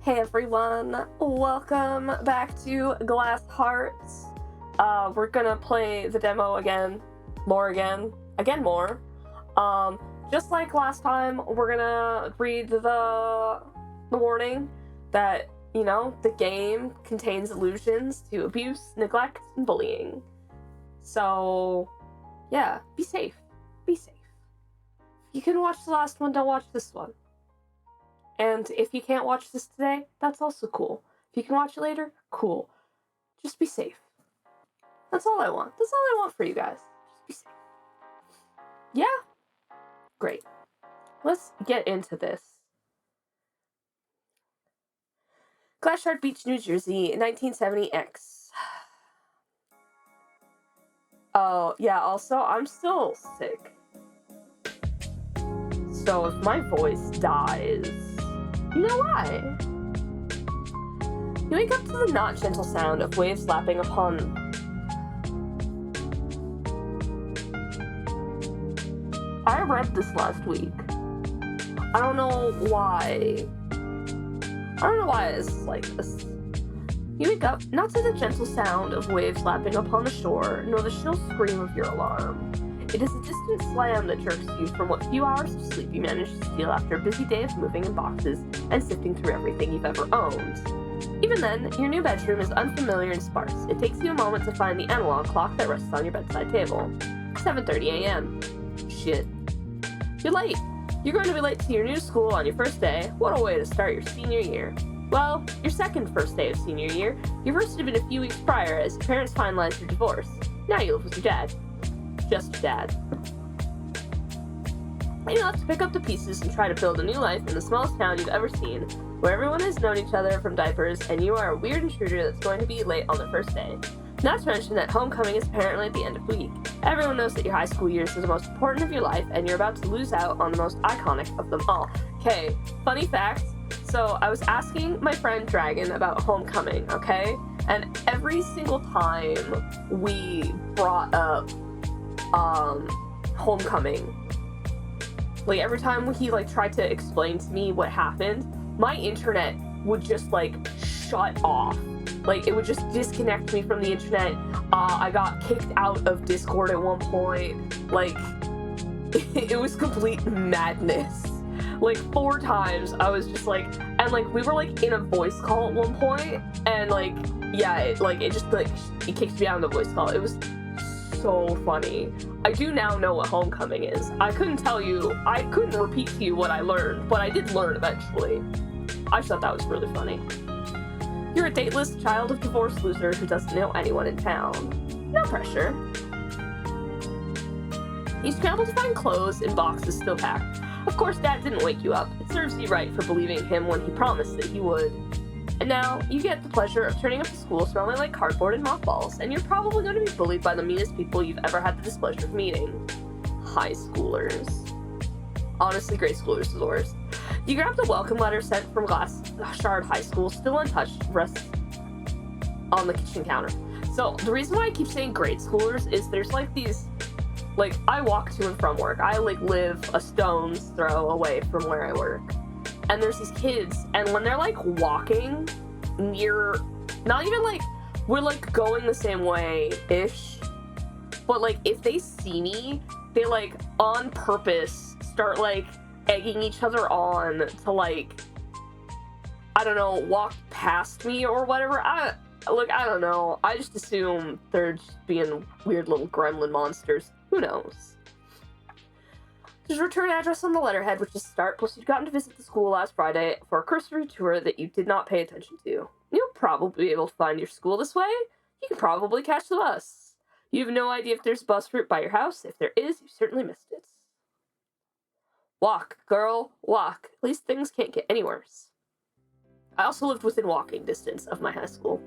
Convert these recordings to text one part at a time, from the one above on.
Hey everyone, welcome back to Glass Hearts. We're gonna play the demo again, more. Just like last time, we're gonna read the warning that, the game contains allusions to abuse, neglect, and bullying. So, yeah, be safe. Be safe. If you can watch the last one, don't watch this one. And if you can't watch this today, that's also cool. If you can watch it later, cool. Just be safe. That's all I want. That's all I want for you guys. Just be safe. Yeah? Great. Let's get into this. Glassshard Beach, New Jersey, 1970X. Oh, yeah, also, I'm still sick. So if my voice dies, you know why? You wake up to the not gentle sound of waves lapping upon. I read this last week. I don't know why it's like this. You wake up not to the gentle sound of waves lapping upon the shore, nor the shrill scream of your alarm. It is a distant slam that jerks you from what few hours of sleep you managed to steal after a busy day of moving in boxes and sifting through everything you've ever owned. Even then, your new bedroom is unfamiliar and sparse. It takes you a moment to find the analog clock that rests on your bedside table. 7:30 a.m. Shit. You're late. You're going to be late to your new school on your first day. What a way to start your senior year. Well, your second first day of senior year. Your first had been a few weeks prior as your parents finalized your divorce. Now you live with your dad. Just your dad. You'll have to pick up the pieces and try to build a new life in the smallest town you've ever seen, where everyone has known each other from diapers, and you are a weird intruder that's going to be late on the first day. Not to mention that homecoming is apparently at the end of the week. Everyone knows that your high school years are the most important of your life, and you're about to lose out on the most iconic of them all. Okay, funny fact. So I was asking my friend Dragon about homecoming, okay? And every single time we brought up homecoming, like every time he tried to explain to me what happened, my internet would just shut off. It would just disconnect me from the internet. I got kicked out of Discord at one point. It was complete madness. 4 times I was just and we were in a voice call at one point, and it kicked me out of the voice call. It was so funny. I do now know what homecoming is. I couldn't repeat to you what I learned, but I did learn eventually. I just thought that was really funny. You're a dateless child of divorced loser who doesn't know anyone in town. No pressure. You scramble to find clothes in boxes still packed. Of course, Dad didn't wake you up. It serves you right for believing him when he promised that he would. And now, you get the pleasure of turning up to school smelling like cardboard and mothballs, and you're probably going to be bullied by the meanest people you've ever had the displeasure of meeting. High schoolers. Honestly, grade schoolers are the worst. You grab the welcome letter sent from Glassshard High School, still untouched, rests on the kitchen counter. So, the reason why I keep saying grade schoolers is there's these... I walk to and from work. I live a stone's throw away from where I work. And there's these kids, and when they're walking near, not even we're going the same way-ish, but if they see me, they on purpose start egging each other on to I don't know, walk past me or whatever. I don't know. I just assume they're just being weird little gremlin monsters. Who knows? There's a return address on the letterhead, which is start, plus you'd gotten to visit the school last Friday for a cursory tour that you did not pay attention to. You'll probably be able to find your school this way. You can probably catch the bus. You have no idea if there's a bus route by your house. If there is, you certainly missed it. Walk, girl, walk. At least things can't get any worse. I also lived within walking distance of my high school.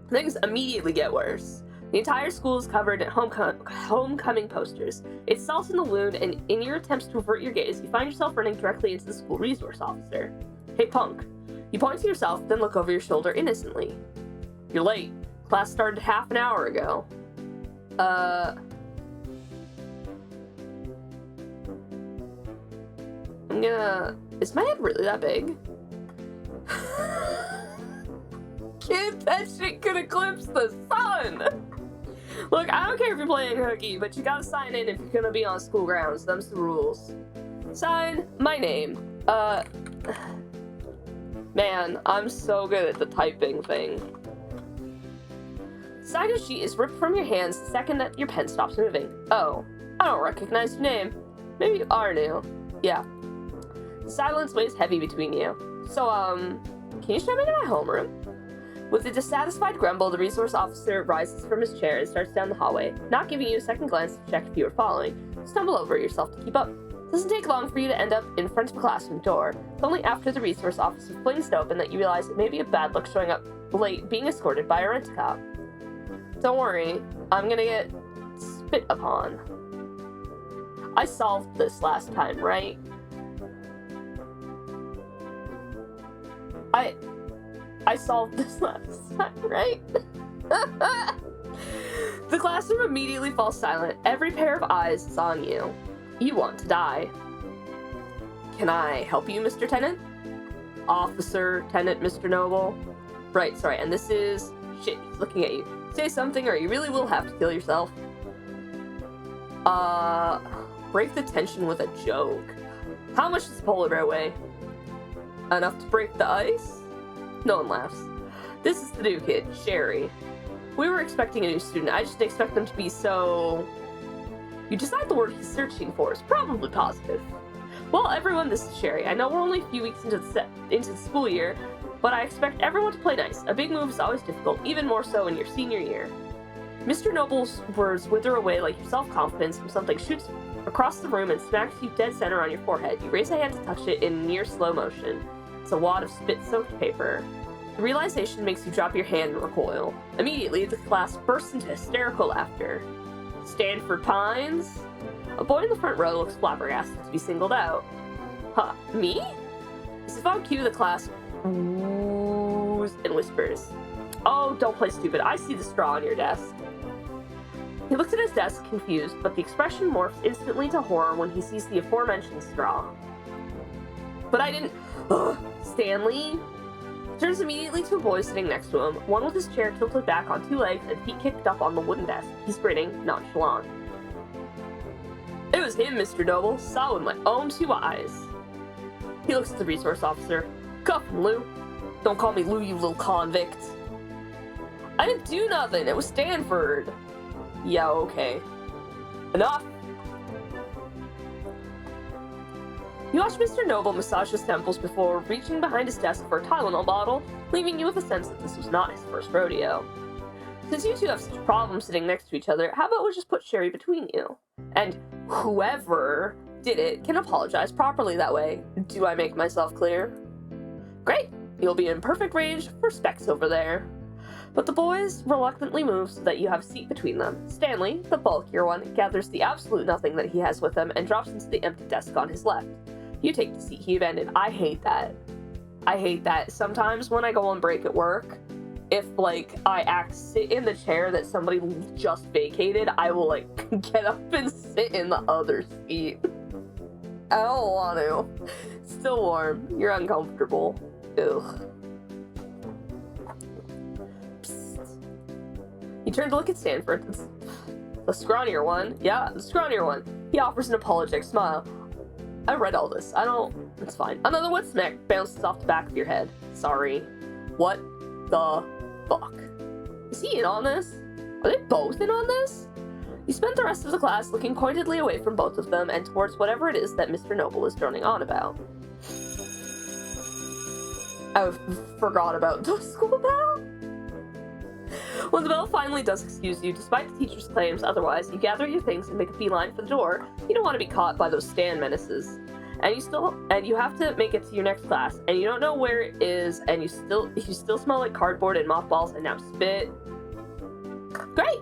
Things immediately get worse. The entire school is covered in homecoming posters. It's salt in the wound, and in your attempts to avert your gaze, you find yourself running directly into the school resource officer. Hey, punk. You point to yourself, then look over your shoulder innocently. You're late. Class started half an hour ago. I'm Is my head really that big? Kid, that shit could eclipse the sun! Look, I don't care if you're playing hooky, but you gotta sign in if you're gonna be on school grounds. Them's the rules. Sign my name. Man, I'm so good at the typing thing. Sign-in sheet is ripped from your hands the second that your pen stops moving. Oh, I don't recognize your name. Maybe you are new. Yeah. Silence weighs heavy between you. So, can you show me to my homeroom? With a dissatisfied grumble, the resource officer rises from his chair and starts down the hallway, not giving you a second glance to check if you are following. Stumble over yourself to keep up. It doesn't take long for you to end up in front of the classroom door. It's only after the resource officer flings it open that you realize it may be a bad look showing up late being escorted by a rent-a-cop. Don't worry, I'm gonna get spit upon. I solved this last time, right? I solved this last time, right? The classroom immediately falls silent. Every pair of eyes is on you. You want to die. Can I help you, Mr. Tennant? Officer, Tennant, Mr. Noble. Right, sorry, and this is... Shit, he's looking at you. Say something or you really will have to kill yourself. Break the tension with a joke. How much does polar bear weigh? Enough to break the ice? No one laughs. This is the new kid, Sherry. We were expecting a new student. I just didn't expect them to be so... You decide the word he's searching for is probably positive. Well, everyone, this is Sherry. I know we're only a few weeks into the school year, but I expect everyone to play nice. A big move is always difficult, even more so in your senior year. Mr. Noble's words wither away like your self-confidence when something shoots across the room and smacks you dead center on your forehead. You raise a hand to touch it in near slow motion. It's a wad of spit-soaked paper. The realization makes you drop your hand and recoil. Immediately, the class bursts into hysterical laughter. Stanford Pines? A boy in the front row looks flabbergasted to be singled out. Huh, me? As if on cue, the class woos and whispers. Oh, don't play stupid. I see the straw on your desk. He looks at his desk, confused, but the expression morphs instantly to horror when he sees the aforementioned straw. But I didn't... Ugh, Stanley? He turns immediately to a boy sitting next to him, one with his chair tilted back on two legs and feet kicked up on the wooden desk. He's grinning, nonchalant. It was him, Mr. Noble. Saw with my own two eyes. He looks at the resource officer. Cuff him, Lou. Don't call me Lou, you little convict. I didn't do nothing. It was Stanford. Yeah, okay. Enough. You watch Mr. Noble massage his temples before reaching behind his desk for a Tylenol bottle, leaving you with a sense that this was not his first rodeo. Since you two have such problems sitting next to each other, how about we just put Sherry between you? And whoever did it can apologize properly that way. Do I make myself clear? Great! You'll be in perfect range for Specs over there. But the boys reluctantly move so that you have a seat between them. Stanley, the bulkier one, gathers the absolute nothing that he has with him and drops into the empty desk on his left. You take the seat he abandoned. I hate that. I hate that. Sometimes when I go on break at work, if, I sit in the chair that somebody just vacated, I will, get up and sit in the other seat. I don't want to. It's still warm. You're uncomfortable. Ugh. You turn to look at Stanford. It's the scrawnier one. Yeah, the scrawnier one. He offers an apologetic smile. I read all this. It's fine. Another wet smack bounces off the back of your head. Sorry. What the fuck? Is he in on this? Are they both in on this? You spent the rest of the class looking pointedly away from both of them and towards whatever it is that Mr. Noble is droning on about. I forgot about the school bell. When the bell finally does excuse you, despite the teacher's claims otherwise, you gather your things and make a beeline for the door. You don't want to be caught by those Stan menaces. And you have to make it to your next class, and you don't know where it is, and you still smell like cardboard and mothballs and now spit. Great!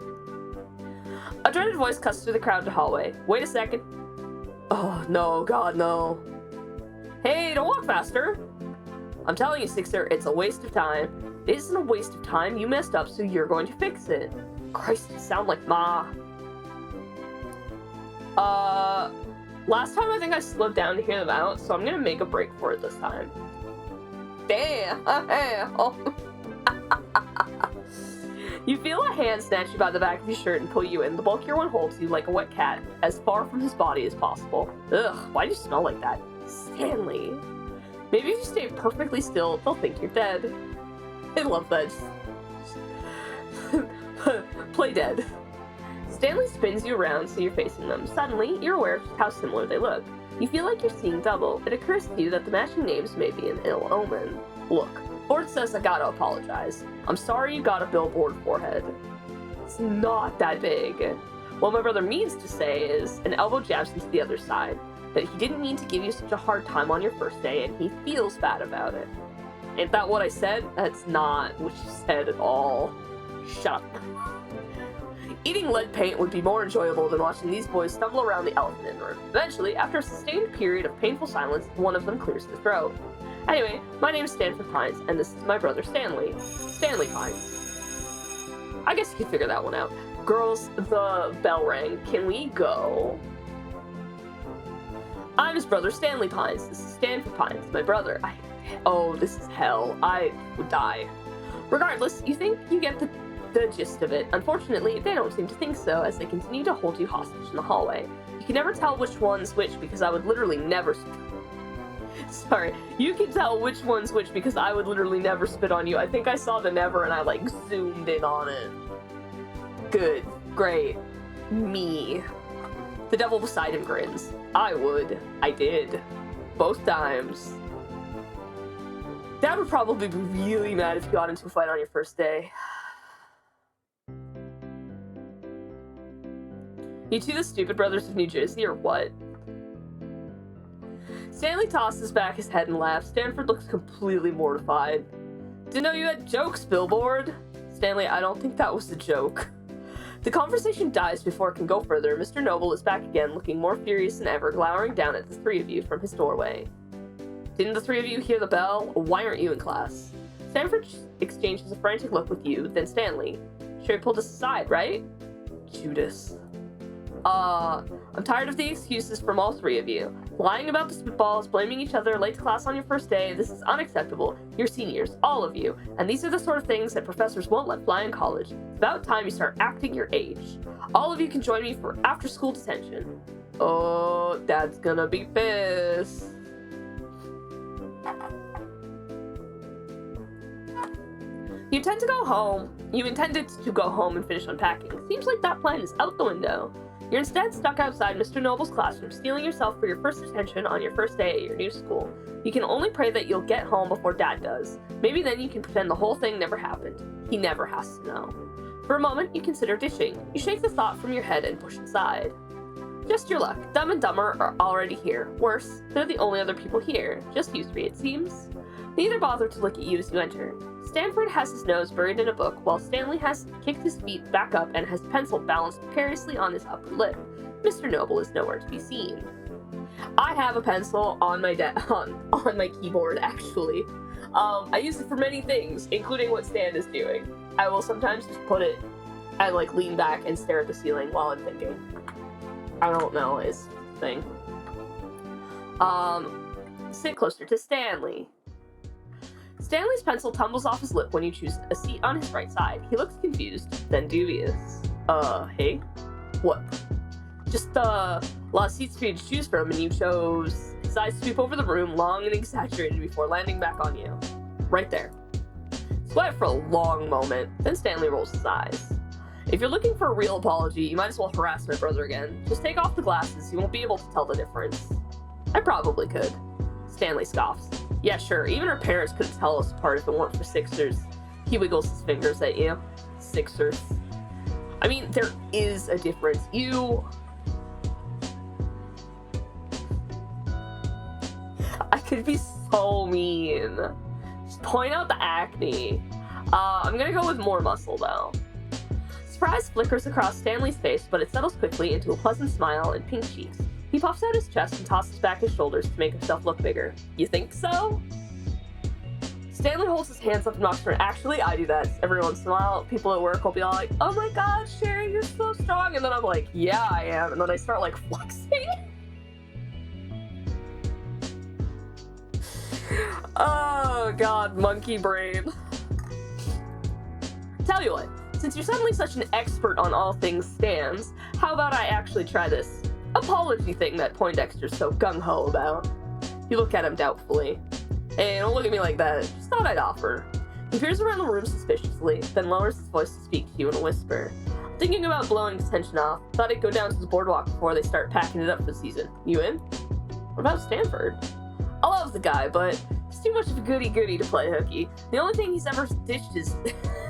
A dreaded voice cuts through the crowded hallway. Wait a second. Oh, no, God, no. Hey, don't walk faster! I'm telling you, Sixer, it's a waste of time. It isn't a waste of time. You messed up, so you're going to fix it. Christ, you sound like Ma. Last time I think I slowed down to hear them out, so I'm gonna make a break for it this time. Damn! You feel a hand snatch you by the back of your shirt and pull you in. The bulkier one holds you like a wet cat, as far from his body as possible. Ugh, why do you smell like that? Stanley. Maybe if you stay perfectly still, they'll think you're dead. I love that. Play dead. Stanley spins you around so you're facing them. Suddenly, you're aware of just how similar they look. You feel like you're seeing double. It occurs to you that the matching names may be an ill omen. Look, Ford says I gotta apologize. I'm sorry you got a billboard forehead. It's not that big. What my brother means to say is an elbow jabs into the other side. That he didn't mean to give you such a hard time on your first day and he feels bad about it. Ain't that what I said? That's not what you said at all. Shut up. Eating lead paint would be more enjoyable than watching these boys stumble around the elephant in the room. Eventually, after a sustained period of painful silence, one of them clears their throat. Anyway, my name is Stanford Pines, and this is my brother Stanley. Stanley Pines. I guess you could figure that one out. Girls, the bell rang. Can we go? I'm his brother Stanley Pines. This is Stanford Pines, my brother. Oh, this is hell. I would die. Regardless, you think you get the gist of it. Unfortunately, they don't seem to think so, as they continue to hold you hostage in the hallway. You can never tell which one's which because I would literally never Sorry, you can tell which one's which because I would literally never spit on you. I think I saw the never and I like zoomed in on it. Good. Great. Me. The devil beside him grins. I would. I did. Both times. Dad would probably be really mad if you got into a fight on your first day. You two the stupid brothers of New Jersey, or what? Stanley tosses back his head and laughs. Stanford looks completely mortified. Didn't know you had jokes, Billboard. Stanley, I don't think that was a joke. The conversation dies before it can go further. Mr. Noble is back again, looking more furious than ever, glowering down at the three of you from his doorway. Didn't the three of you hear the bell? Why aren't you in class? Stanford exchanges a frantic look with you, then Stanley. Sure you pulled us aside, right? Judas. I'm tired of the excuses from all three of you. Lying about the spitballs, blaming each other, late to class on your first day, this is unacceptable. You're seniors, all of you, and these are the sort of things that professors won't let fly in college. It's about time you start acting your age. All of you can join me for after-school detention. Oh, Dad's gonna be pissed. You intended to go home and finish unpacking. Seems like that plan is out the window. You're instead stuck outside Mr. Noble's classroom, stealing yourself for your first detention on your first day at your new school. You can only pray that you'll get home before Dad does. Maybe then you can pretend the whole thing never happened. He never has to know. For a moment, you consider ditching. You shake the thought from your head and push it aside. Just your luck. Dumb and Dumber are already here. Worse, they're the only other people here. Just you three, it seems. Neither bother to look at you as you enter. Stanford has his nose buried in a book, while Stanley has kicked his feet back up and has a pencil balanced precariously on his upper lip. Mr. Noble is nowhere to be seen. I have a pencil on my on my keyboard, actually. I use it for many things, including what Stan is doing. I will sometimes just put it and like lean back and stare at the ceiling while I'm thinking. I don't know, is the thing. Sit closer to Stanley. Stanley's pencil tumbles off his lip when you choose a seat on his right side. He looks confused, then dubious. Hey? What? Just, a lot of seats for you to choose from, and you chose... His eyes sweep over the room, long and exaggerated, before landing back on you. Right there. It's quiet for a long moment, then Stanley rolls his eyes. If you're looking for a real apology, you might as well harass my brother again. Just take off the glasses, you won't be able to tell the difference. I probably could. Stanley scoffs. Yeah, sure, even our parents couldn't tell us apart if it weren't for Sixers. He wiggles his fingers at you. Sixers. I mean, there is a difference. I could be so mean. Just point out the acne. I'm gonna go with more muscle, though. Surprise flickers across Stanley's face, but it settles quickly into a pleasant smile and pink cheeks. He puffs out his chest and tosses back his shoulders to make himself look bigger. You think so? Stanley holds his hands up and knocks for an actually, I do that. Every once in a while, people at work will be all like, oh my god, Sherry, you're so strong. And then I'm like, yeah, I am. And then I start like flexing. Oh god, monkey brain. Tell you what, since you're suddenly such an expert on all things Stans, how about I actually try this apology thing that Poindexter's so gung-ho about? You look at him doubtfully. Hey, don't look at me like that. Just thought I'd offer. He peers around the room suspiciously, then lowers his voice to speak to you in a whisper. Thinking about blowing his tension off, thought I'd go down to the boardwalk before they start packing it up for the season. You in? What about Stanford? I love the guy, but he's too much of a goody-goody to play hooky. The only thing he's ever ditched is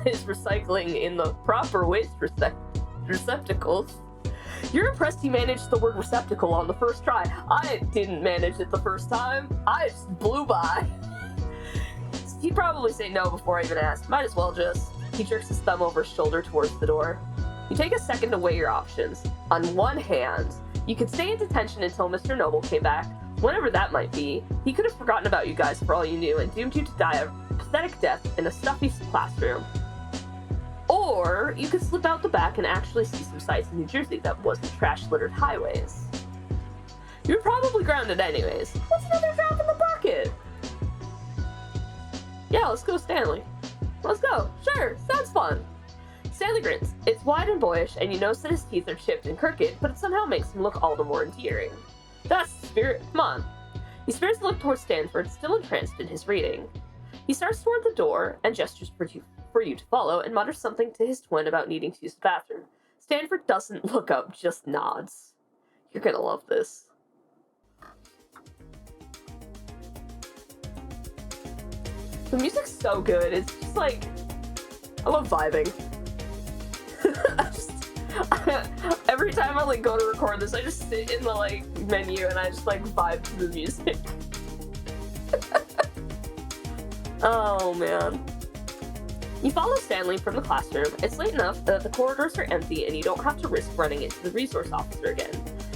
recycling in the proper waste receptacles. You're impressed he managed the word receptacle on the first try. I didn't manage it the first time. I just blew by. He'd probably say no before I even asked. Might as well just. He jerks his thumb over his shoulder towards the door. You take a second to weigh your options. On one hand, you could stay in detention until Mr. Noble came back, whenever that might be. He could have forgotten about you guys for all you knew and doomed you to die a pathetic death in a stuffy classroom. Or you could slip out the back and actually see some sights in New Jersey that wasn't trash-littered highways. You're probably grounded anyways. What's another drop in the bucket? Yeah, let's go, Stanley. Let's go. Sure, sounds fun. Stanley grins. It's wide and boyish, and you notice that his teeth are chipped and crooked, but it somehow makes him look all the more endearing. That's the spirit. Come on. He spares a look towards Stanford, still entranced in his reading. He starts toward the door and gestures for you to follow and mutters something to his twin about needing to use the bathroom. Stanford doesn't look up, just nods. You're gonna love this. The music's so good. It's just like, I love vibing. Every time I like go to record this, I just sit in the like menu and I just like vibe to the music. Oh man. You follow Stanley from the classroom. It's late enough that the corridors are empty and you don't have to risk running into the resource officer again.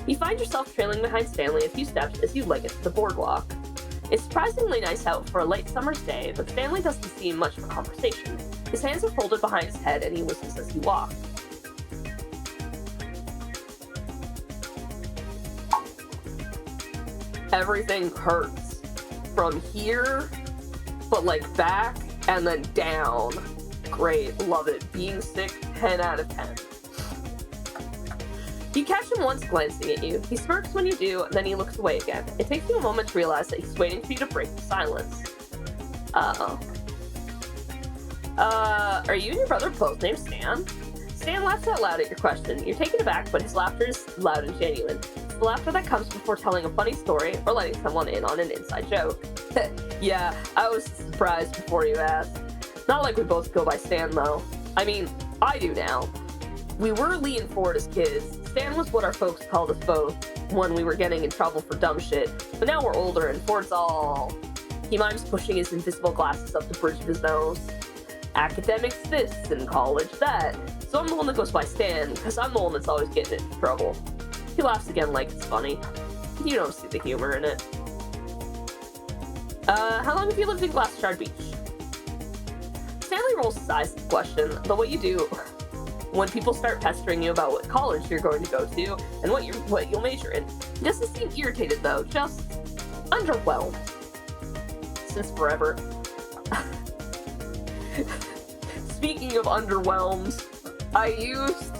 You find yourself trailing behind Stanley a few steps as you leg it to the boardwalk. It's surprisingly nice out for a late summer's day, but Stanley doesn't seem much of a conversation. His hands are folded behind his head and he whistles as he walks. Everything hurts. From here, but like back, and then down. Great, love it. Being sick, 10 out of 10. You catch him once glancing at you. He smirks when you do, and then he looks away again. It takes you a moment to realize that he's waiting for you to break the silence. Uh-oh. Are you and your brother both named Stan? Stan laughs out loud at your question. You're taken aback, but his laughter is loud and genuine. It's the laughter that comes before telling a funny story or letting someone in on an inside joke. Yeah, I was surprised before you asked. Not like we both go by Stan, though. I mean, I do now. We were Lee and Ford as kids. Stan was what our folks called us both when we were getting in trouble for dumb shit. But now we're older and Ford's all... He mimes pushing his invisible glasses up the bridge of his nose. Academics this and college that. So I'm the one that goes by Stan, because I'm the one that's always getting into trouble. He laughs again like it's funny. You don't see the humor in it. How long have you lived in Glasshard Beach? Stanley rolls his eyes at the question, but what you do when people start pestering you about what college you're going to go to and what you'll major in. He doesn't seem irritated though, just underwhelmed. Since forever. Speaking of underwhelmed, I used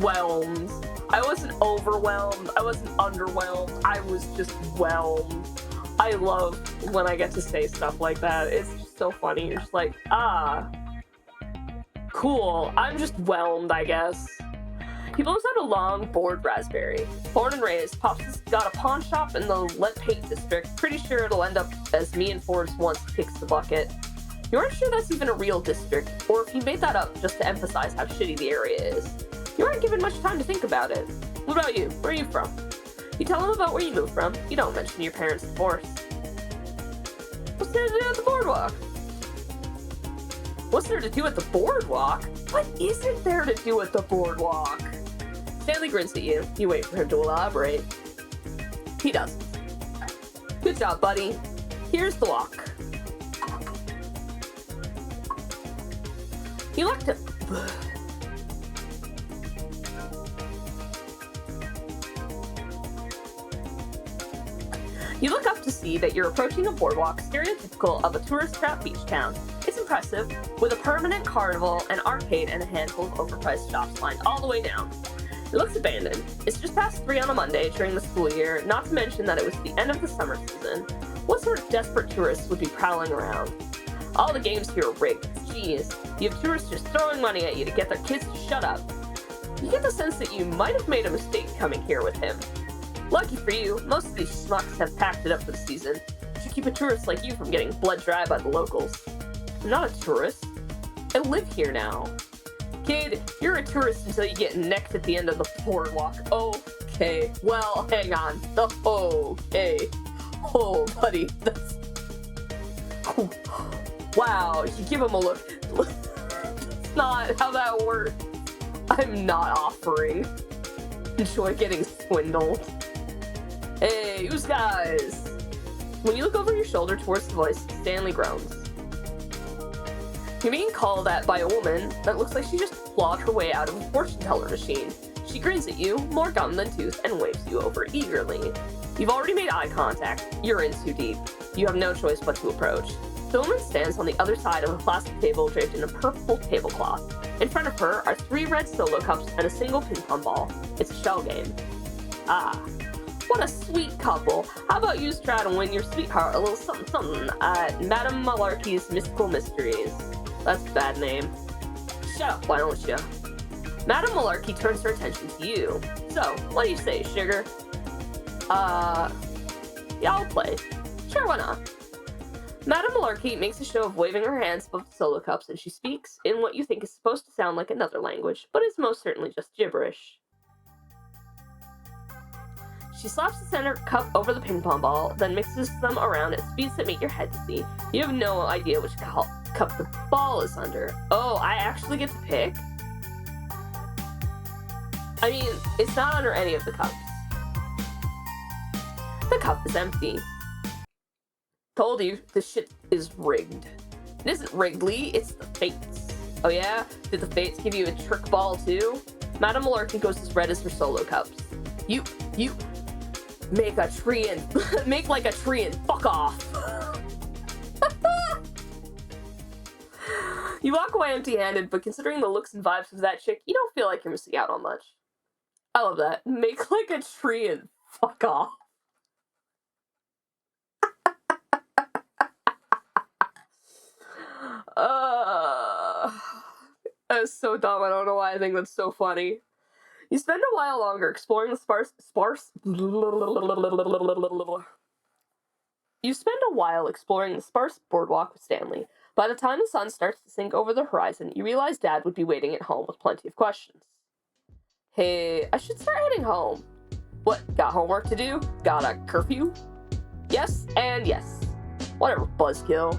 whelmed. I wasn't overwhelmed, I wasn't underwhelmed, I was just whelmed. I love when I get to say stuff like that. It's just so funny. You're just like, cool. I'm just whelmed, I guess. He blows out a long, bored raspberry. Born and raised, Pops has got a pawn shop in the lead paint district. Pretty sure it'll end up as me and Ford's once kicks the bucket. You aren't sure that's even a real district, or if he made that up just to emphasize how shitty the area is. You aren't given much time to think about it. What about you? Where are you from? You tell him about where you moved from. You don't mention your parents' divorce. What's there to do at the boardwalk? What's there to do at the boardwalk? What isn't there to do at the boardwalk? Stanley grins at you. You wait for him to elaborate. He doesn't. Good job, buddy. Here's the walk. You look to... You look up to see that you're approaching a boardwalk stereotypical of a tourist trap beach town. It's impressive, with a permanent carnival, an arcade, and a handful of overpriced shops lined all the way down. It looks abandoned. It's just past 3 on a Monday during the school year, not to mention that it was the end of the summer season. What sort of desperate tourists would be prowling around? All the games here are rigged. It's genius. You have tourists just throwing money at you to get their kids to shut up. You get the sense that you might have made a mistake coming here with him. Lucky for you, most of these schmucks have packed it up for the season. It should keep a tourist like you from getting bled dry by the locals. I'm not a tourist. I live here now. Kid, you're a tourist until you get necked at the end of the boardwalk. Okay, well, hang on. Okay. Oh, buddy, that's... Wow, you give him a look. That's not how that works. I'm not offering. Enjoy getting swindled. Hey, who's guys? When you look over your shoulder towards the voice, Stanley groans. You're being called at by a woman that looks like she just clawed her way out of a fortune teller machine. She grins at you, more gum than tooth, and waves you over eagerly. You've already made eye contact. You're in too deep. You have no choice but to approach. The woman stands on the other side of a plastic table draped in a purple tablecloth. In front of her are 3 red solo cups and a single ping pong ball. It's a shell game. Ah, what a sweet couple. How about you try to win your sweetheart a little something at Madame Malarkey's Mystical Mysteries? That's a bad name. Shut up, why don't you? Madame Malarkey turns her attention to you. So, what do you say, sugar? Yeah, I'll play. Sure, why not? Madame Malarkey makes a show of waving her hands above the solo cups, and she speaks in what you think is supposed to sound like another language, but is most certainly just gibberish. She slaps the center cup over the ping pong ball, then mixes them around at speeds that make your head dizzy. You have no idea which cup the ball is under. Oh, I actually get to pick? I mean, it's not under any of the cups. The cup is empty. Told you, this shit is rigged. It isn't Wrigley, it's the Fates. Oh yeah? Did the Fates give you a trick ball too? Madame Malarkey goes as red as her solo cups. You make a tree and make like a tree and fuck off. You walk away empty-handed, but considering the looks and vibes of that chick, you don't feel like you're missing out on much. I love that. Make like a tree and fuck off. That's so dumb. I don't know why I think that's so funny. You spend a while longer exploring the sparse. You spend a while exploring the sparse boardwalk with Stanley. By the time the sun starts to sink over the horizon, you realize Dad would be waiting at home with plenty of questions. Hey, I should start heading home. What, got homework to do? Got a curfew? Yes, and yes. Whatever, buzzkill.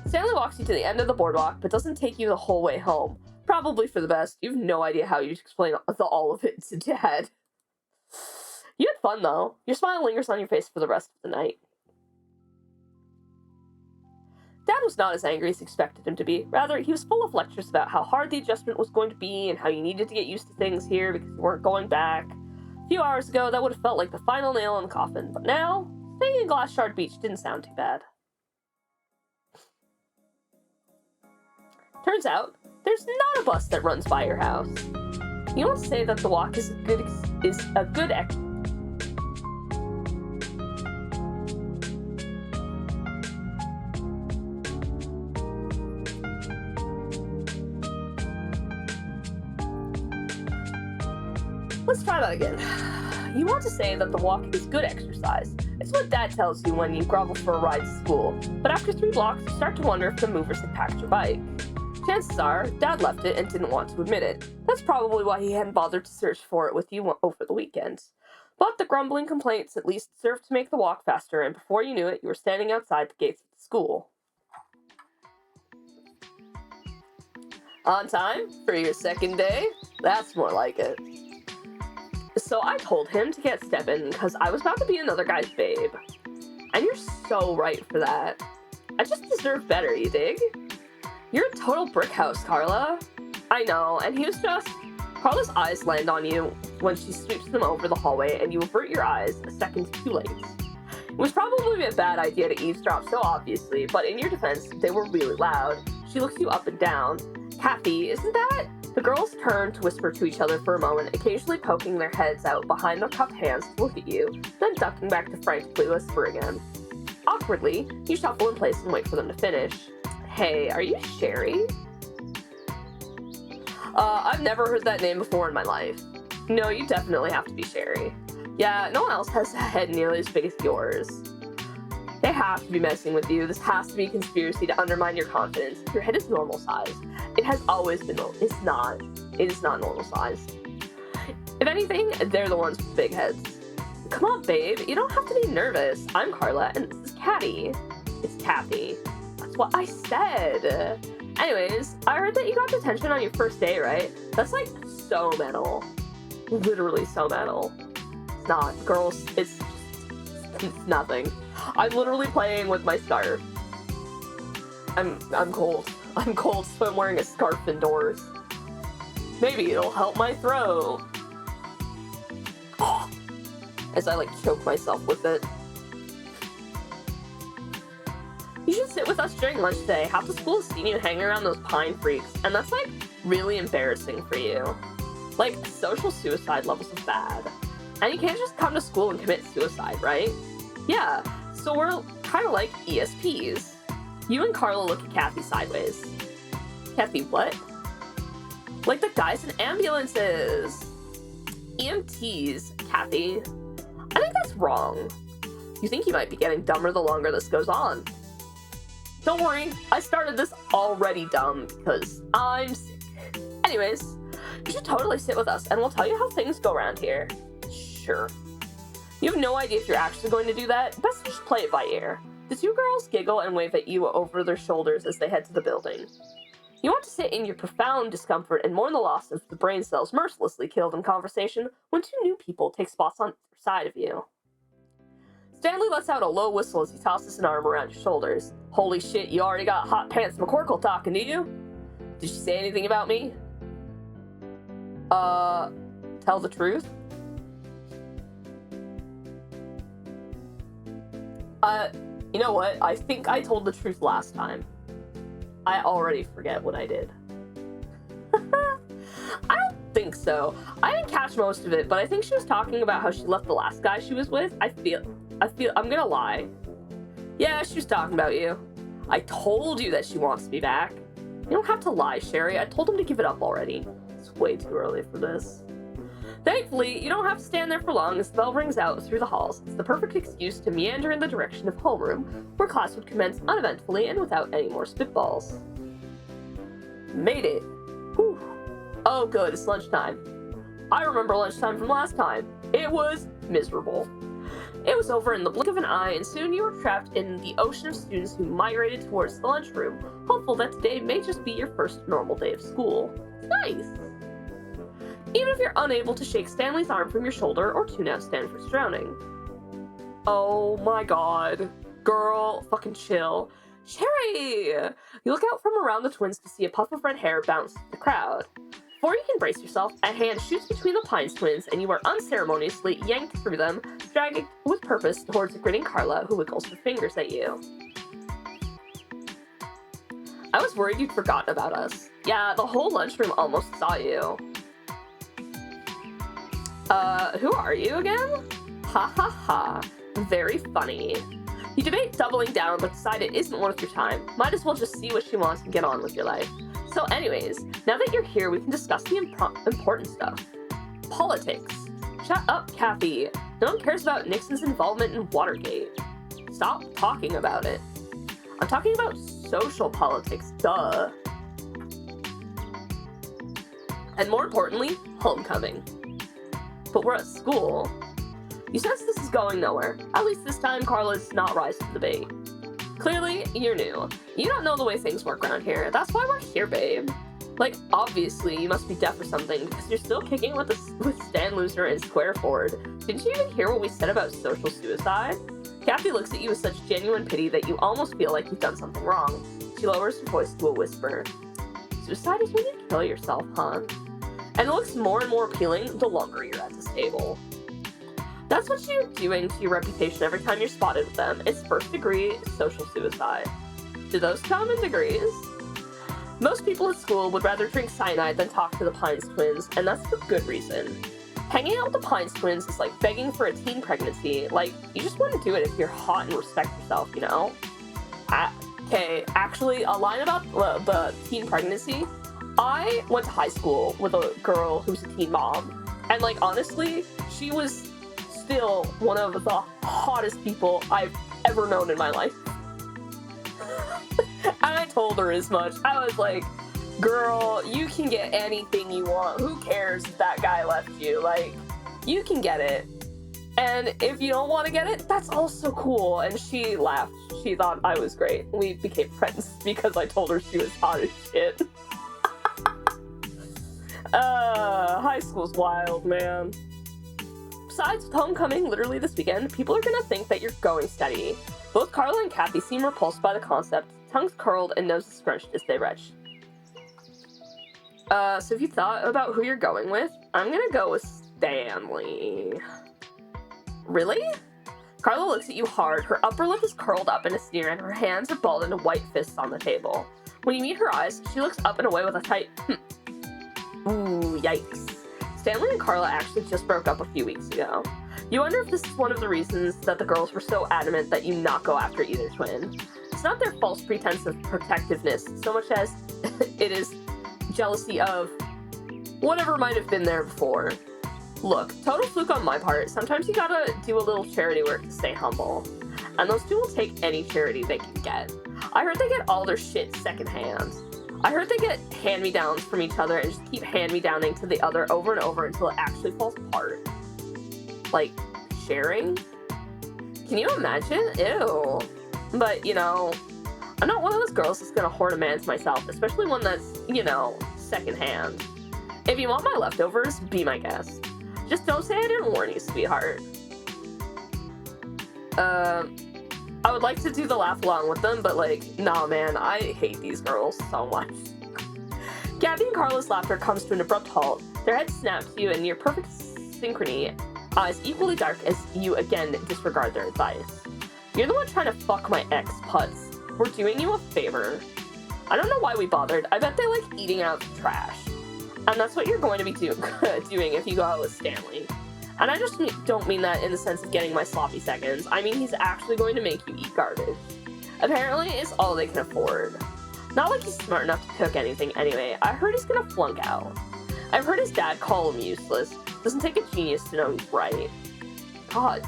Stanley walks you to the end of the boardwalk, but doesn't take you the whole way home. Probably for the best. You have no idea how you'd explain all of it to Dad. You had fun, though. Your smile lingers on your face for the rest of the night. Dad was not as angry as expected him to be. Rather, he was full of lectures about how hard the adjustment was going to be and how you needed to get used to things here because you weren't going back. A few hours ago, that would have felt like the final nail in the coffin, but now, staying in Glass Shard Beach didn't sound too bad. Turns out, there's not a bus that runs by your house. You won't say that the walk is a good Let's try that again. You want to say that the walk is good exercise. It's what Dad tells you when you grovel for a ride to school. But after 3 blocks, you start to wonder if the movers had packed your bike. Chances are, Dad left it and didn't want to admit it. That's probably why he hadn't bothered to search for it with you over the weekend. But the grumbling complaints at least served to make the walk faster, and before you knew it, you were standing outside the gates of the school. On time for your second day? That's more like it. So I told him to get steppin' because I was about to be another guy's babe. And you're so right for that. I just deserve better, you dig? You're a total brick house, Carla. I know, and he was just... Carla's eyes land on you when she sweeps them over the hallway, and you avert your eyes a second too late. It was probably a bad idea to eavesdrop so obviously, but in your defense, they were really loud. She looks you up and down. Kathy, isn't that? The girls turn to whisper to each other for a moment, occasionally poking their heads out behind their cupped hands to look at you, then ducking back to frantically whisper again. Awkwardly, you shuffle in place and wait for them to finish. Hey, are you Sherry? I've never heard that name before in my life. No, you definitely have to be Sherry. Yeah, no one else has a head nearly as big as yours. They have to be messing with you. This has to be a conspiracy to undermine your confidence. Your head is normal sized. It has always been normal. It's not. It is not normal sized. If anything, they're the ones with big heads. Come on, babe. You don't have to be nervous. I'm Carla, and this is Caddy. It's Kathy. That's what I said. Anyways, I heard that you got detention on your first day, right? That's like so metal. Literally so metal. It's not. Girls, it's nothing. I'm literally playing with my scarf. I'm cold. I'm cold, so I'm wearing a scarf indoors. Maybe it'll help my throat. Oh, as I like choke myself with it. You should sit with us during lunch today. Half the school has seen you hanging around those pine freaks, and that's like really embarrassing for you. Like social suicide levels of bad. And you can't just come to school and commit suicide, right? Yeah, so we're kind of like ESPs. You and Carla look at Kathy sideways. Kathy, what? Like the guys in ambulances. EMTs, Kathy. I think that's wrong. You think you might be getting dumber the longer this goes on. Don't worry, I started this already dumb because I'm sick. Anyways, you should totally sit with us and we'll tell you how things go around here. Sure. You have no idea if you're actually going to do that. Best just play it by ear. The two girls giggle and wave at you over their shoulders as they head to the building. You want to sit in your profound discomfort and mourn the loss of the brain cells mercilessly killed in conversation when two new people take spots on either side of you. Stanley lets out a low whistle as he tosses an arm around your shoulders. Holy shit, you already got Hot Pants McCorkle talking to you? Did she say anything about me? Tell the truth? You know what? I think I told the truth last time. I already forget what I did. I don't think so. I didn't catch most of it, but I think she was talking about how she left the last guy she was with. I feel, I'm gonna lie. Yeah, she was talking about you. I told you that she wants me back. You don't have to lie, Sherry. I told him to give it up already. It's way too early for this. Thankfully, you don't have to stand there for long as the bell rings out through the halls. It's the perfect excuse to meander in the direction of homeroom, where class would commence uneventfully and without any more spitballs. Made it. Whew. Oh good, it's lunchtime. I remember lunchtime from last time. It was miserable. It was over in the blink of an eye, and soon you were trapped in the ocean of students who migrated towards the lunchroom, hopeful that today may just be your first normal day of school. Nice! Even if you're unable to shake Stanley's arm from your shoulder or tune out Stanford's drowning. Oh my god. Girl, fucking chill. Sherry! You look out from around the twins to see a puff of red hair bounce through the crowd. Before you can brace yourself, a hand shoots between the Pines twins and you are unceremoniously yanked through them, dragging with purpose towards a grinning Carla who wiggles her fingers at you. I was worried you'd forgotten about us. Yeah, the whole lunchroom almost saw you. Who are you again? Ha ha ha. Very funny. You debate doubling down, but decide it isn't worth your time. Might as well just see what she wants and get on with your life. So anyways, now that you're here, we can discuss the important stuff. Politics. Shut up, Kathy. No one cares about Nixon's involvement in Watergate. Stop talking about it. I'm talking about social politics, duh. And more importantly, homecoming. But we're at school. You sense this is going nowhere. At least this time, Carla's not rising to the bait. Clearly, you're new. You don't know the way things work around here. That's why we're here, babe. Like, obviously, you must be deaf or something, because you're still kicking with Stan Loser and Square Ford. Didn't you even hear what we said about social suicide? Kathy looks at you with such genuine pity that you almost feel like you've done something wrong. She lowers her voice to a whisper. Suicide is when you kill yourself, huh? And it looks more and more appealing the longer you're at this table. That's what you're doing to your reputation every time you're spotted with them. It's first-degree social suicide. Do those come in degrees? Most people at school would rather drink cyanide than talk to the Pines twins, and that's for good reason. Hanging out with the Pines twins is like begging for a teen pregnancy. Like, you just wouldn't do it if you're hot and respect yourself, you know? Okay, actually, a line about the teen pregnancy. I went to high school with a girl who's a teen mom, and like, honestly, she was still one of the hottest people I've ever known in my life. And I told her as much. I was like, girl, you can get anything you want. Who cares if that guy left you? Like, you can get it. And if you don't want to get it, that's also cool. And she laughed. She thought I was great. We became friends because I told her she was hot as shit. High school's wild, man. Besides, with homecoming literally this weekend, people are gonna think that you're going steady. Both Carla and Kathy seem repulsed by the concept, tongues curled and noses scrunched as they retch. So if you thought about who you're going with, I'm gonna go with Stanley. Really? Carla looks at you hard, her upper lip is curled up in a sneer and her hands are balled into white fists on the table. When you meet her eyes, she looks up and away with a tight Ooh, yikes. Stanley and Carla actually just broke up a few weeks ago. You wonder if this is one of the reasons that the girls were so adamant that you not go after either twin. It's not their false pretense of protectiveness so much as it is jealousy of whatever might have been there before. Look, total fluke on my part, sometimes you gotta do a little charity work to stay humble. And those two will take any charity they can get. I heard they get all their shit secondhand. I heard they get hand-me-downs from each other and just keep hand-me-downing to the other over and over until it actually falls apart. Like, sharing? Can you imagine? Ew. But, you know, I'm not one of those girls that's gonna hoard a man to myself, especially one that's, you know, secondhand. If you want my leftovers, be my guest. Just don't say I didn't warn you, sweetheart. I would like to do the laugh along with them, but like, nah man, I hate these girls so much. Gabby and Carla's laughter comes to an abrupt halt. Their heads snap to you in near perfect synchrony, eyes equally dark as you again disregard their advice. You're the one trying to fuck my ex, Putz. We're doing you a favor. I don't know why we bothered. I bet they like eating out the trash. And that's what you're going to be doing if you go out with Stanley. And I just don't mean that in the sense of getting my sloppy seconds. I mean he's actually going to make you eat garbage. Apparently, it's all they can afford. Not like he's smart enough to cook anything anyway. I heard he's gonna flunk out. I've heard his dad call him useless. Doesn't take a genius to know he's right. God.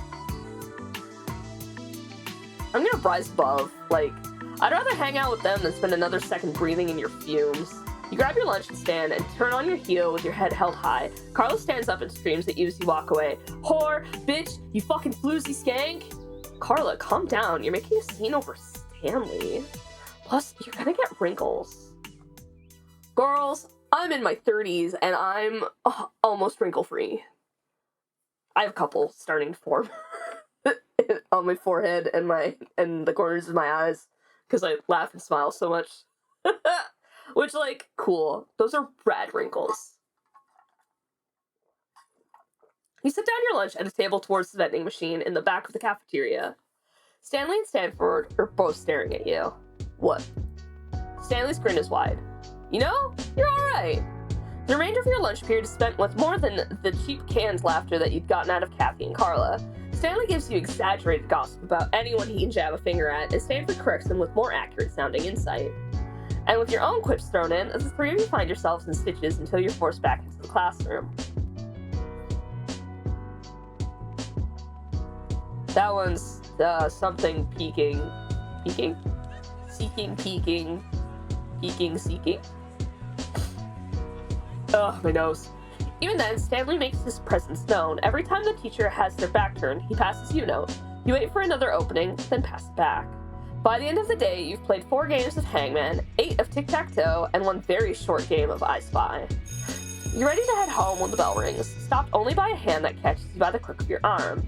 I'm gonna rise above. Like, I'd rather hang out with them than spend another second breathing in your fumes. You grab your lunch and stand and turn on your heel with your head held high. Carla stands up and screams at you as you walk away. Whore! Bitch! You fucking floozy skank! Carla, calm down. You're making a scene over Stanley. Plus, you're gonna get wrinkles. Girls, I'm in my 30s and I'm almost wrinkle-free. I have a couple starting to form on my forehead and the corners of my eyes because I laugh and smile so much. Which, like, cool. Those are rad wrinkles. You sit down your lunch at a table towards the vending machine in the back of the cafeteria. Stanley and Stanford are both staring at you. What? Stanley's grin is wide. You know, you're alright. The remainder of your lunch period is spent with more than the cheap canned laughter that you've gotten out of Kathy and Carla. Stanley gives you exaggerated gossip about anyone he can jab a finger at, and Stanford corrects him with more accurate-sounding insight. And with your own quips thrown in, the three of you find yourselves in stitches until you're forced back into the classroom. That one's something peeking. Peeking? Seeking, peeking. Peeking, seeking. Ugh, my nose. Even then, Stanley makes his presence known. Every time the teacher has their back turned, he passes you a note. You wait for another opening, then pass it back. By the end of the day, you've played 4 games of Hangman, 8 of Tic-Tac-Toe, and 1 very short game of I Spy. You're ready to head home when the bell rings, stopped only by a hand that catches you by the crook of your arm.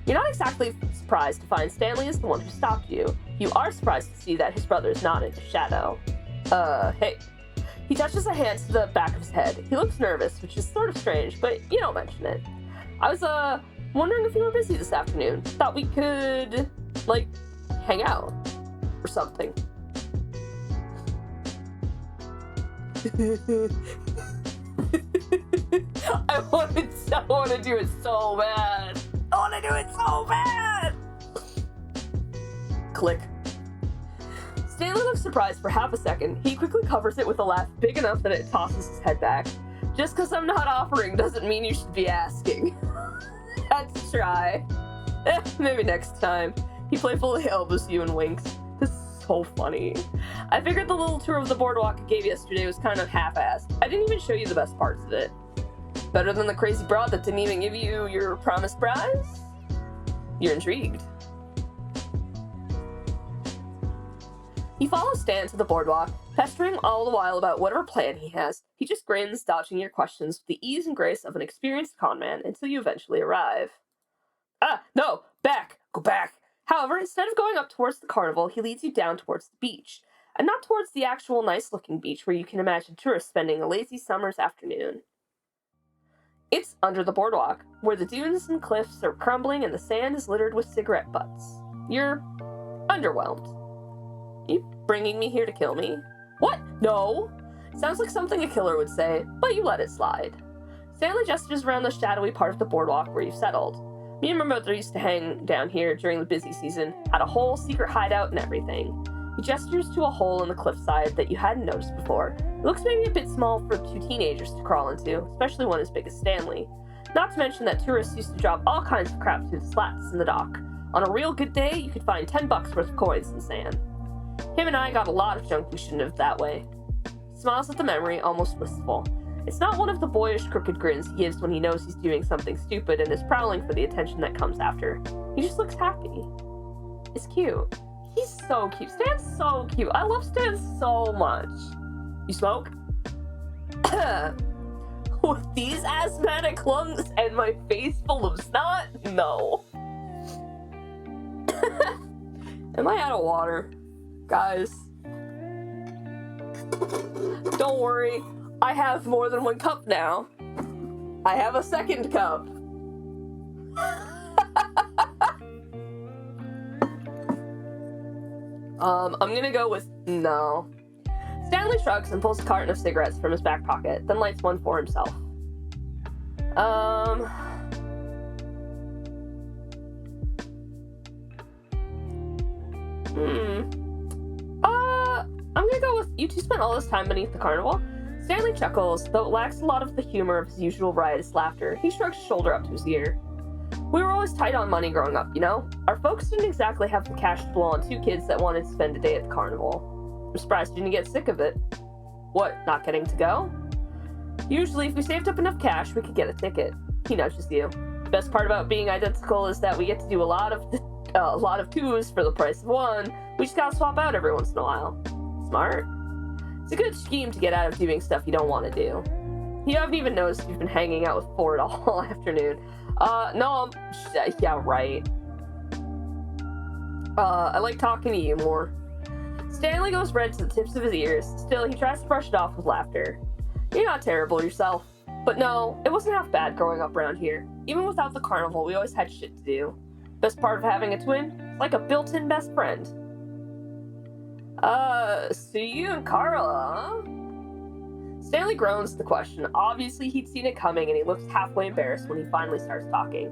You're not exactly surprised to find Stanley is the one who stopped you. You are surprised to see that his brother's not in his shadow. Hey. He touches a hand to the back of his head. He looks nervous, which is sort of strange, but you don't mention it. I was, Wondering if you were busy this afternoon. Thought we could, like, hang out or something. I want to do it so bad. I want to do it so bad. Click. Stanley looks surprised for half a second. He quickly covers it with a laugh big enough that it tosses his head back. Just because I'm not offering doesn't mean you should be asking. Let's try. Maybe next time. He playfully elbows you and winks. This is so funny. I figured the little tour of the boardwalk I gave yesterday was kind of half-assed. I didn't even show you the best parts of it. Better than the crazy broad that didn't even give you your promised prize? You're intrigued. You follow Stan to the boardwalk, pestering all the while about whatever plan he has. He just grins, dodging your questions with the ease and grace of an experienced conman until you eventually arrive. No! Back! Go back! However, instead of going up towards the carnival, he leads you down towards the beach, and not towards the actual nice-looking beach where you can imagine tourists spending a lazy summer's afternoon. It's under the boardwalk, where the dunes and cliffs are crumbling and the sand is littered with cigarette butts. You're underwhelmed. You bringing me here to kill me? What? No! Sounds like something a killer would say, but you let it slide. Stanley gestures around the shadowy part of the boardwalk where you've settled. Me and my mother used to hang down here during the busy season, had a whole secret hideout and everything. He gestures to a hole in the cliffside that you hadn't noticed before. It looks maybe a bit small for two teenagers to crawl into, especially one as big as Stanley. Not to mention that tourists used to drop all kinds of crap through the slats in the dock. On a real good day, you could find $10 worth of coins in sand. Him and I got a lot of junk we shouldn't have that way. He smiles at the memory, almost wistful. It's not one of the boyish crooked grins he gives when he knows he's doing something stupid and is prowling for the attention that comes after. He just looks happy. It's cute. He's so cute. Stan's so cute. I love Stan so much. You smoke? With these asthmatic lungs and my face full of snot? No. Am I out of water? Guys. Don't worry. I have more than one cup now. I have a second cup. I'm gonna go with no. Stanley shrugs and pulls a carton of cigarettes from his back pocket, then lights one for himself. I'm gonna go with you two spent all this time beneath the carnival. Stanley chuckles, though it lacks a lot of the humor of his usual riotous laughter. He shrugs his shoulder up to his ear. We were always tight on money growing up, you know? Our folks didn't exactly have the cash to blow on two kids that wanted to spend a day at the carnival. I'm surprised you didn't get sick of it. What, not getting to go? Usually, if we saved up enough cash, we could get a ticket. He nudges you. The best part about being identical is that we get to do a lot of twos for the price of one. We just gotta swap out every once in a while. Smart. It's a good scheme to get out of doing stuff you don't want to do. You haven't even noticed you've been hanging out with Ford all afternoon. No, yeah, right. I like talking to you more. Stanley goes red to the tips of his ears. Still, he tries to brush it off with laughter. You're not terrible yourself. But no, it wasn't half bad growing up around here. Even without the carnival, we always had shit to do. Best part of having a twin? It's like a built-in best friend. So you and Carla, huh? Stanley groans at the question. Obviously, he'd seen it coming, and he looks halfway embarrassed when he finally starts talking.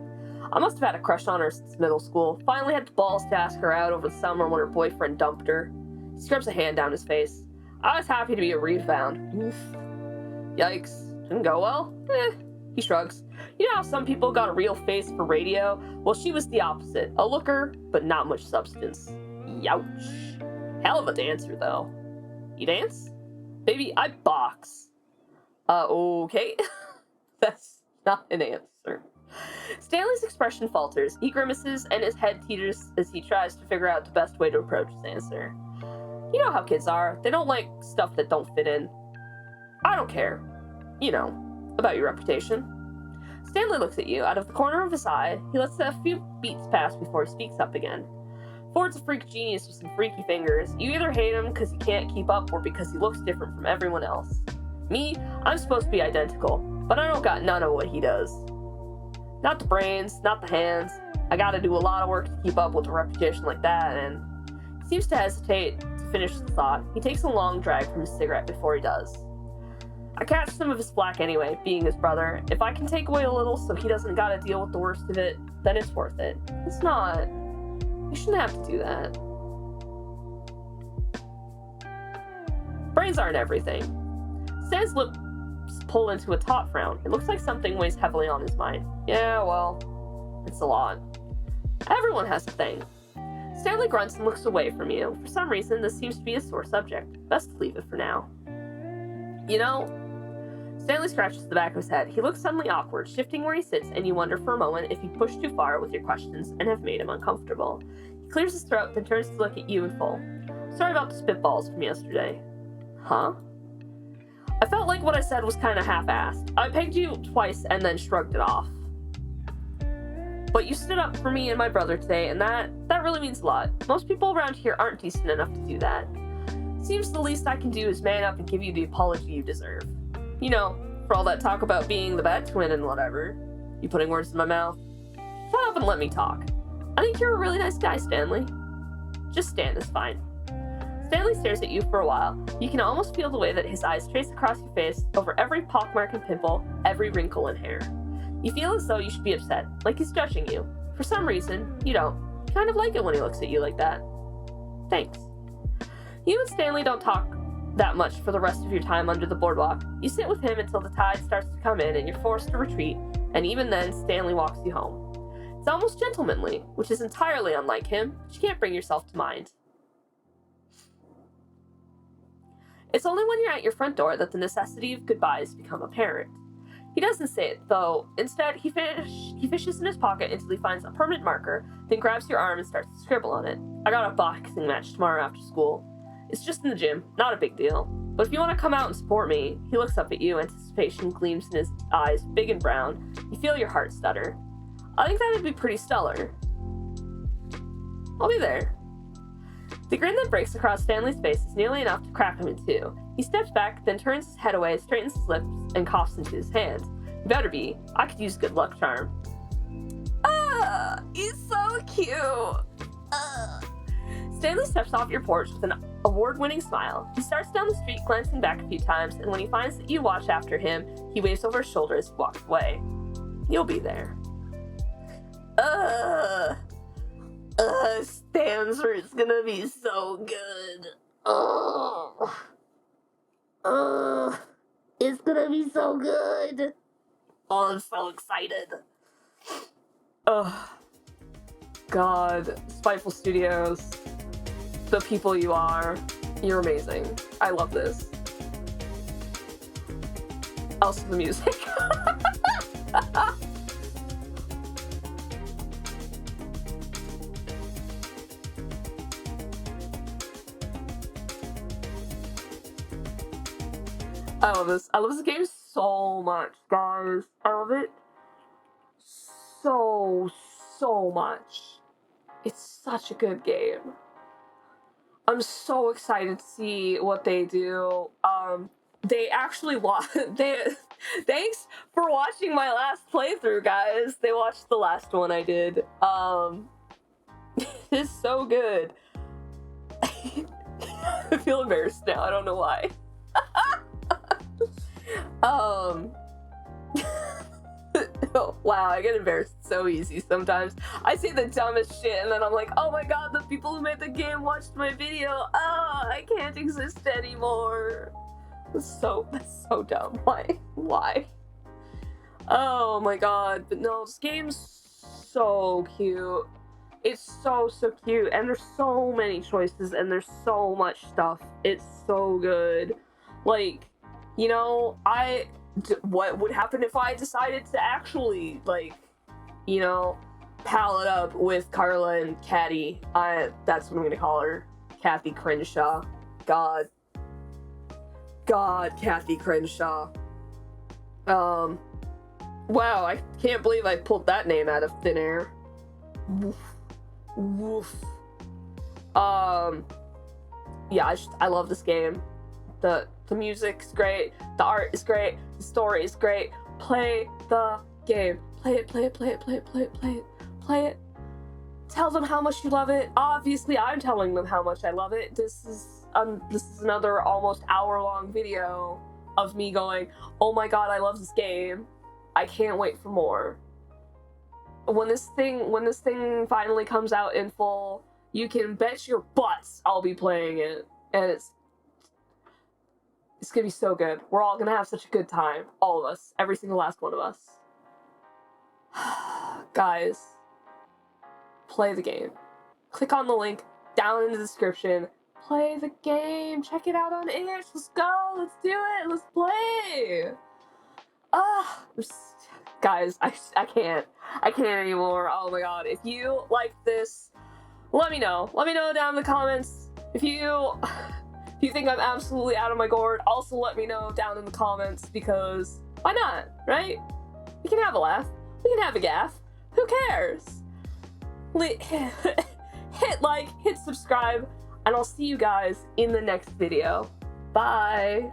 I must have had a crush on her since middle school. Finally had the balls to ask her out over the summer when her boyfriend dumped her. He scrubs a hand down his face. I was happy to be a rebound. Oof. Yikes. Didn't go well? He shrugs. You know how some people got a real face for radio? Well, she was the opposite. A looker, but not much substance. Youch. Hell of a dancer, though. You dance? Baby, I box. Okay. That's not an answer. Stanley's expression falters. He grimaces, and his head teeters as he tries to figure out the best way to approach his answer. You know how kids are. They don't like stuff that don't fit in. I don't care. You know, about your reputation. Stanley looks at you. Out of the corner of his eye, he lets a few beats pass before he speaks up again. Ford's a freak genius with some freaky fingers. You either hate him because he can't keep up or because he looks different from everyone else. Me, I'm supposed to be identical, but I don't got none of what he does. Not the brains, not the hands. I gotta do a lot of work to keep up with a reputation like that, and he seems to hesitate to finish the thought. He takes a long drag from his cigarette before he does. I catch some of his flack anyway, being his brother. If I can take away a little so he doesn't gotta deal with the worst of it, then it's worth it. It's not. You shouldn't have to do that. Brains aren't everything. Stan's lips pull into a taut frown. It looks like something weighs heavily on his mind. Yeah, well, it's a lot. Everyone has a thing. Stanley grunts and looks away from you. For some reason, this seems to be a sore subject. Best to leave it for now. You know, Stanley scratches the back of his head. He looks suddenly awkward, shifting where he sits, and you wonder for a moment if you pushed too far with your questions and have made him uncomfortable. He clears his throat, then turns to look at you in full. Sorry about the spitballs from yesterday. Huh? I felt like what I said was kind of half-assed. I pegged you twice and then shrugged it off. But you stood up for me and my brother today, and that really means a lot. Most people around here aren't decent enough to do that. Seems the least I can do is man up and give you the apology you deserve. You know, for all that talk about being the bad twin and whatever. You putting words in my mouth? Shut up and let me talk. I think you're a really nice guy, Stanley. Just Stan is fine. Stanley stares at you for a while. You can almost feel the way that his eyes trace across your face, over every pockmark and pimple, every wrinkle and hair. You feel as though you should be upset, like he's judging you. For some reason, you don't. You kind of like it when he looks at you like that. Thanks. You and Stanley don't talk that much for the rest of your time under the boardwalk. You sit with him until the tide starts to come in and you're forced to retreat, and even then, Stanley walks you home. It's almost gentlemanly, which is entirely unlike him, but you can't bring yourself to mind. It's only when you're at your front door that the necessity of goodbyes become apparent. He doesn't say it, though. Instead, he fishes in his pocket until he finds a permanent marker, then grabs your arm and starts to scribble on it. I got a boxing match tomorrow after school. It's just in the gym, not a big deal. But if you want to come out and support me, he looks up at you, anticipation gleams in his eyes, big and brown. You feel your heart stutter. I think that'd be pretty stellar. I'll be there. The grin that breaks across Stanley's face is nearly enough to crack him in two. He steps back, then turns his head away, straightens his lips, and coughs into his hand. You better be. I could use a good luck charm. He's so cute. Stanley steps off your porch with an award-winning smile. He starts down the street, glancing back a few times, and when he finds that you watch after him, he waves over his shoulder as he walks away. You'll be there. Stanford's gonna be so good. It's gonna be so good. Oh, I'm so excited. God, Spiteful Studios, the people you are, you're amazing. I love this. Also the music. I love this. I love this game so much, guys. I love it so much. It's such a good game. I'm so excited to see what they do. They actually thanks for watching my last playthrough, guys. They watched the last one I did. It's so good. I feel embarrassed now. I don't know why. Oh, wow, I get embarrassed so easy sometimes. I say the dumbest shit and then I'm like, oh my god, the people who made the game watched my video. I can't exist anymore. That's so dumb. Why? Oh my god. But no, this game's so cute. It's so cute. And there's so many choices and there's so much stuff. It's so good. Like, you know, what would happen if I decided to actually, like, you know, pal it up with Carla and Caddy? That's what I'm gonna call her. Kathy Crenshaw. God, Kathy Crenshaw. Wow, I can't believe I pulled that name out of thin air. Woof. Yeah, I love this game. The music's great, the art is great, the story is great. Play the game. Play it, play it, play it, play it, play it, play it, play it. Tell them how much you love it. Obviously, I'm telling them how much I love it. This is another almost hour-long video of me going, oh my god, I love this game. I can't wait for more. When this thing finally comes out in full, you can bet your butts I'll be playing it. And it's gonna be so good. We're all gonna have such a good time. All of us. Every single last one of us. Guys, play the game. Click on the link down in the description. Play the game. Check it out on itch. Let's go. Let's do it. Let's play. Guys, I can't anymore. Oh my god. If you like this, let me know. Let me know down in the comments. If you think I'm absolutely out of my gourd, also let me know down in the comments, because why not, right? We can have a laugh. We can have a gaff. Who cares? Hit like, hit subscribe, and I'll see you guys in the next video. Bye!